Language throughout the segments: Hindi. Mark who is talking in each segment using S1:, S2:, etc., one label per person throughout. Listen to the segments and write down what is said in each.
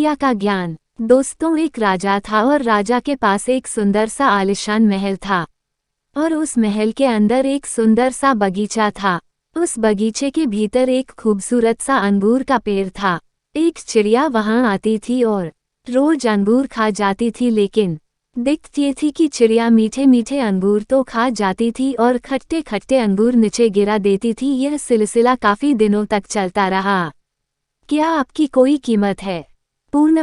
S1: चिड़िया का ज्ञान। दोस्तों, एक राजा था और राजा के पास एक सुंदर सा आलिशान महल था और उस महल के अंदर एक सुंदर सा बगीचा था। उस बगीचे के भीतर एक खूबसूरत सा अंगूर का पेड़ था। एक चिड़िया वहां आती थी और रोज अंगूर खा जाती थी, लेकिन दिक्कत ये थी कि चिड़िया मीठे मीठे अंगूर तो खा जाती थी और खट्टे खट्टे अंगूर नीचे गिरा देती थी। यह सिलसिला काफी दिनों तक चलता रहा। क्या आपकी कोई कीमत है? पूर्ण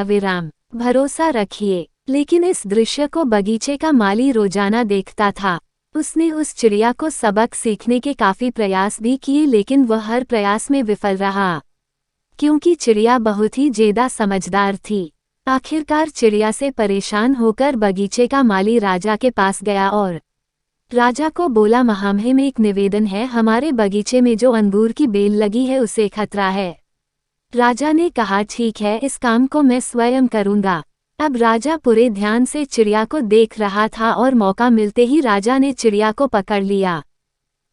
S1: विराम। भरोसा रखिए। लेकिन इस दृश्य को बगीचे का माली रोजाना देखता था। उसने उस चिड़िया को सबक सीखने के काफी प्रयास भी किए, लेकिन वह हर प्रयास में विफल रहा, क्योंकि चिड़िया बहुत ही ज्यादा समझदार थी। आखिरकार चिड़िया से परेशान होकर बगीचे का माली राजा के पास गया और राजा को बोला, हमें एक निवेदन है, हमारे बगीचे में जो अंगूर की बेल लगी है उसे खतरा है। राजा ने कहा, ठीक है, इस काम को मैं स्वयं करूंगा। अब राजा पूरे ध्यान से चिड़िया को देख रहा था और मौका मिलते ही राजा ने चिड़िया को पकड़ लिया।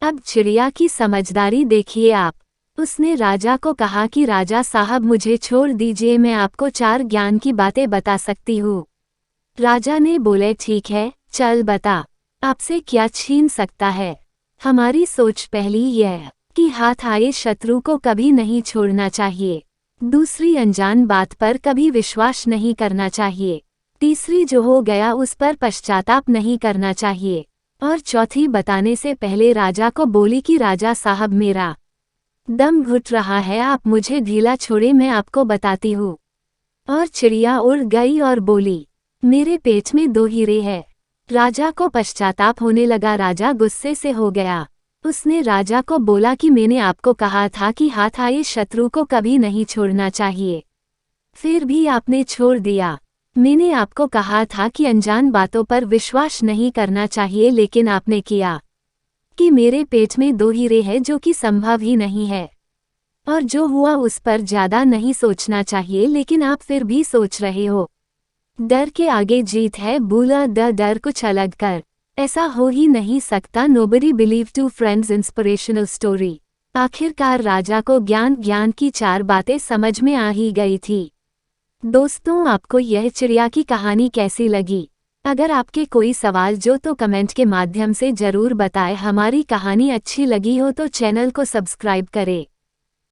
S1: अब चिड़िया की समझदारी देखिए आप। उसने राजा को कहा कि राजा साहब, मुझे छोड़ दीजिए, मैं आपको 4 ज्ञान की बातें बता सकती हूँ। राजा ने बोले, ठीक है, चल बता, आपसे क्या छीन सकता है। हमारी सोच पहली यह कि हाथ आए शत्रु को कभी नहीं छोड़ना चाहिए। दूसरी, अनजान बात पर कभी विश्वास नहीं करना चाहिए। तीसरी, जो हो गया उस पर पश्चाताप नहीं करना चाहिए। और चौथी, बताने से पहले राजा को बोली कि राजा साहब, मेरा दम घुट रहा है, आप मुझे ढीला छोड़े, मैं आपको बताती हूँ। और चिड़िया उड़ गई और बोली, मेरे पेट में 2 हीरे हैं। राजा को पश्चाताप होने लगा। राजा गुस्से से हो गया। उसने राजा को बोला कि मैंने आपको कहा था कि हाथ आए शत्रु को कभी नहीं छोड़ना चाहिए, फिर भी आपने छोड़ दिया। मैंने आपको कहा था कि अनजान बातों पर विश्वास नहीं करना चाहिए, लेकिन आपने किया। कि मेरे पेट में 2 हीरे हैं, जो कि संभव ही नहीं है। और जो हुआ उस पर ज्यादा नहीं सोचना चाहिए, लेकिन आप फिर भी सोच रहे हो। डर के आगे जीत है, भूला डर कुछ अलग कर। ऐसा हो ही नहीं सकता। Nobody believe 2 friends inspirational story. आखिरकार राजा को ज्ञान की 4 बातें समझ में आ ही गई थी। दोस्तों, आपको यह चिड़िया की कहानी कैसी लगी? अगर आपके कोई सवाल तो कमेंट के माध्यम से जरूर बताएं। हमारी कहानी अच्छी लगी हो तो चैनल को सब्सक्राइब करें।